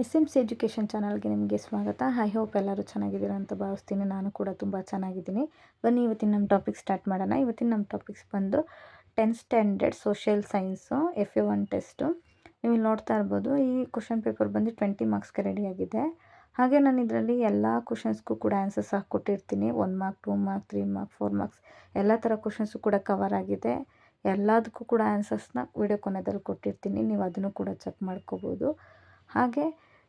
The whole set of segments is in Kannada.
ಎಸ್ ಎಜುಕೇಷನ್ ಚಾನಲ್ಗೆ ನಿಮಗೆ ಸ್ವಾಗತ. ಐ ಹೋಪ್ ಎಲ್ಲರೂ ಚೆನ್ನಾಗಿದ್ದೀರಾ ಅಂತ ಭಾವಿಸ್ತೀನಿ. ನಾನು ಕೂಡ ತುಂಬ ಚೆನ್ನಾಗಿದ್ದೀನಿ. ಬನ್ನಿ ಇವತ್ತಿನ ನಮ್ಮ ಟಾಪಿಕ್ ಸ್ಟಾರ್ಟ್ ಮಾಡೋಣ. ಇವತ್ತಿನ ನಮ್ಮ ಟಾಪಿಕ್ಸ್ ಬಂದು 10th standard social science FA1 test. ನೀವು ಇಲ್ಲಿ ನೋಡ್ತಾ ಇರ್ಬೋದು, ಈ ಕ್ವಶನ್ ಪೇಪರ್ ಬಂದು 20 ಮಾರ್ಕ್ಸ್ಗೆ ರೆಡಿಯಾಗಿದೆ. ಹಾಗೆ ನಾನು ಇದರಲ್ಲಿ ಎಲ್ಲ ಕ್ವಶನ್ಸ್ಗೂ ಕೂಡ ಆನ್ಸರ್ಸ್ ಹಾಕ್ಕೊಟ್ಟಿರ್ತೀನಿ. 1 ಮಾರ್ಕ್, 2 ಮಾರ್ಕ್, 3 ಮಾರ್ಕ್, 4 ಮಾರ್ಕ್ಸ್ ಎಲ್ಲ ಥರ ಕ್ವಶನ್ಸು ಕೂಡ ಕವರ್ ಆಗಿದೆ. ಎಲ್ಲದಕ್ಕೂ ಕೂಡ ಆನ್ಸರ್ಸ್ನ ವಿಡಿಯೋ ಕೊನೆಯಲ್ಲಿ ಕೊಟ್ಟಿರ್ತೀನಿ. ನೀವು ಅದನ್ನು ಕೂಡ ಚೆಕ್ ಮಾಡ್ಕೋಬೋದು. ಹಾಗೆ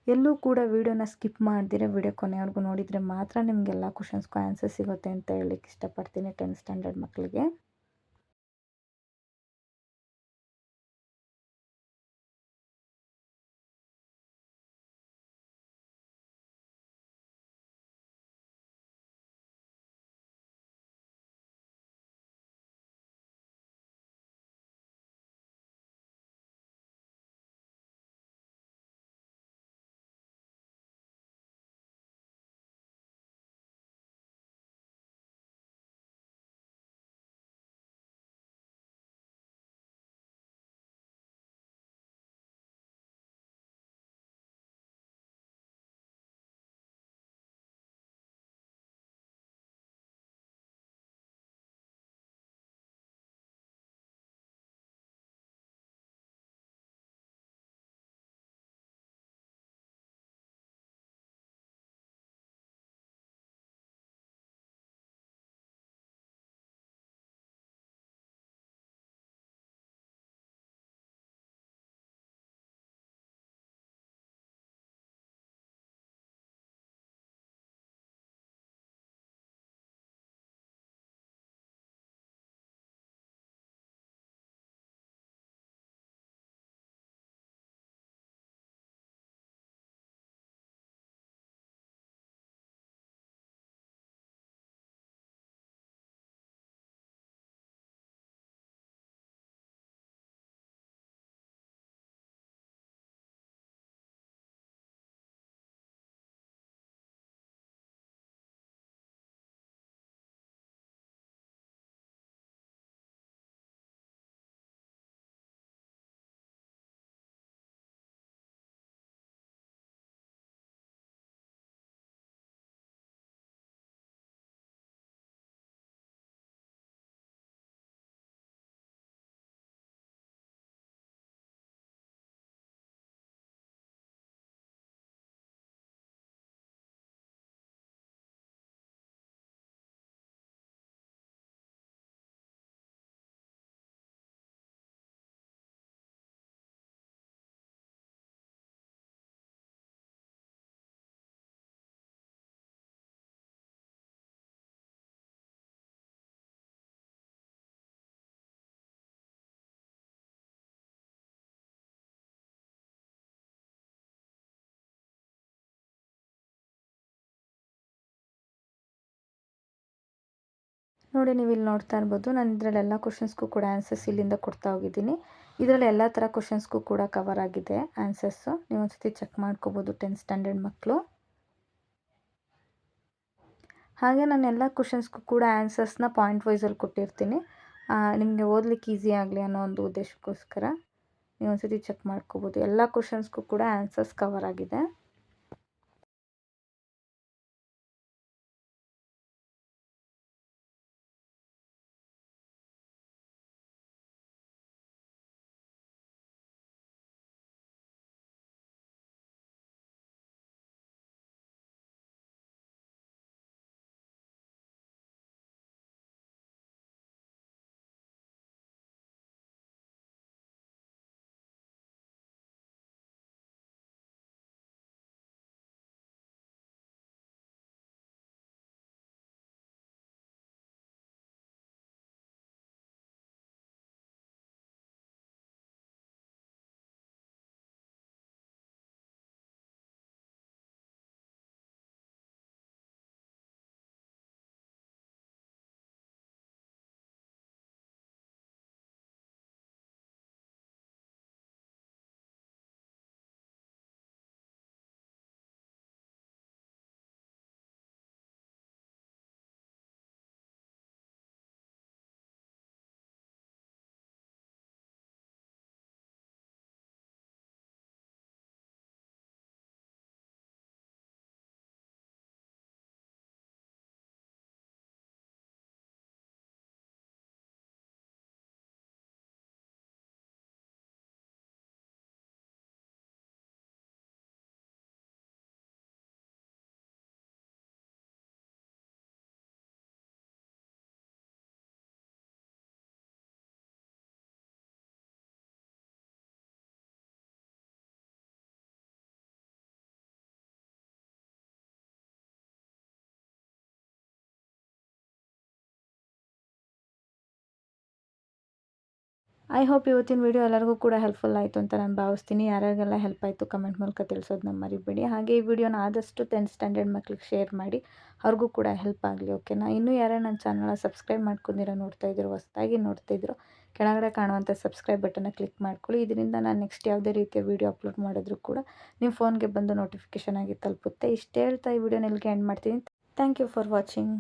ಎಲ್ಲೂ ಕೂಡ ವೀಡಿಯೋನ ಸ್ಕಿಪ್ ಮಾಡ್ದಿರ ವಿಡಿಯೋ ಕೊನೆವರೆಗೂ ನೋಡಿದರೆ ಮಾತ್ರ ನಿಮಗೆಲ್ಲ ಕ್ವಶನ್ಸ್ಗೂ ಆನ್ಸರ್ ಸಿಗುತ್ತೆ ಅಂತ ಹೇಳಲಿಕ್ಕೆ ಇಷ್ಟಪಡ್ತೀನಿ 10th ಸ್ಟ್ಯಾಂಡರ್ಡ್ ಮಕ್ಕಳಿಗೆ. ನೋಡಿ, ನೀವು ಇಲ್ಲಿ ನೋಡ್ತಾ ಇರ್ಬೋದು, ನಾನು ಇದರಲ್ಲೆಲ್ಲ ಕ್ವಶನ್ಸ್ಗೂ ಕೂಡ ಆನ್ಸರ್ಸ್ ಇಲ್ಲಿಂದ ಕೊಡ್ತಾ ಹೋಗಿದ್ದೀನಿ. ಇದರಲ್ಲಿ ಎಲ್ಲ ಥರ ಕ್ವಶನ್ಸ್ಗೂ ಕೂಡ ಕವರ್ ಆಗಿದೆ ಆನ್ಸರ್ಸು. ನೀವು ಒಂದ್ಸತಿ ಚೆಕ್ ಮಾಡ್ಕೋಬೋದು 10th ಸ್ಟ್ಯಾಂಡರ್ಡ್ ಮಕ್ಕಳು. ಹಾಗೆ ನಾನು ಎಲ್ಲ ಕ್ವಶನ್ಸ್ಗೂ ಕೂಡ ಆನ್ಸರ್ಸ್ನ ಪಾಯಿಂಟ್ ವೈಸಲ್ಲಿ ಕೊಟ್ಟಿರ್ತೀನಿ. ನಿಮಗೆ ಓದಲಿಕ್ಕೆ ಈಸಿ ಆಗಲಿ ಅನ್ನೋ ಒಂದು ಉದ್ದೇಶಕ್ಕೋಸ್ಕರ ನೀವು ಒಂದ್ಸತಿ ಚೆಕ್ ಮಾಡ್ಕೋಬೋದು. ಎಲ್ಲ ಕ್ವಶನ್ಸ್ಗೂ ಕೂಡ ಆನ್ಸರ್ಸ್ ಕವರ್ ಆಗಿದೆ. ಐ ಹೋಪ್ ಇವತ್ತಿನ ವಿಡಿಯೋ ಎಲ್ಲರಿಗೂ ಕೂಡ ಹೆಲ್ಪ್ಫುಲ್ ಆಯಿತು ಅಂತ ನಾನು ಭಾವಿಸ್ತೀನಿ. ಯಾರ್ಯಾರಿಗೆಲ್ಲ ಹೆಲ್ಪ್ ಆಯಿತು ಕಮೆಂಟ್ ಮೂಲಕ ತಿಳಿಸೋದನ್ನ ಮರಿಬೇಡಿ. ಹಾಗೆ ಈ ವಿಡಿಯೋನ ಆದಷ್ಟು 10th ಸ್ಟ್ಯಾಂಡರ್ಡ್ ಮಕ್ಳಿಗೆ ಶೇರ್ ಮಾಡಿ, ಅವ್ರಿಗೂ ಕೂಡ ಹೆಲ್ಪ್ ಆಗಲಿ. ಓಕೆನಾ? ಇನ್ನೂ ಯಾರು ನನ್ನ ಚಾನಲ್ನ ಸಬ್ಸ್ಕ್ರೈಬ್ ಮಾಡ್ಕೊಂಡಿರೋ ನೋಡ್ತಾ ಇದ್ದೀರೋ, ಹೊಸದಾಗಿ ನೋಡ್ತಾ ಇದ್ದೀರೋ, ಕೆಳಗಡೆ ಕಾಣುವಂಥ ಸಬ್ಸ್ಕ್ರೈಬ್ ಬಟನ್ನ ಕ್ಲಿಕ್ ಮಾಡ್ಕೊಳ್ಳಿ. ಇದರಿಂದ ನಾನು ನೆಕ್ಸ್ಟ್ ಯಾವುದೇ ರೀತಿಯ ವಿಡಿಯೋ ಅಪ್ಲೋಡ್ ಮಾಡಿದ್ರೂ ಕೂಡ ನಿಮ್ಮ ಫೋನ್ಗೆ ಬಂದು ನೋಟಿಫಿಕೇಷನ್ ಆಗಿ ತಲುಪುತ್ತೆ. ಇಷ್ಟು ಹೇಳ್ತಾ ಈ ವಿಡಿಯೋನ ಇಲ್ಲಿಗೆ ಎಂಡ್ ಮಾಡ್ತೀನಿ. Thank you for watching.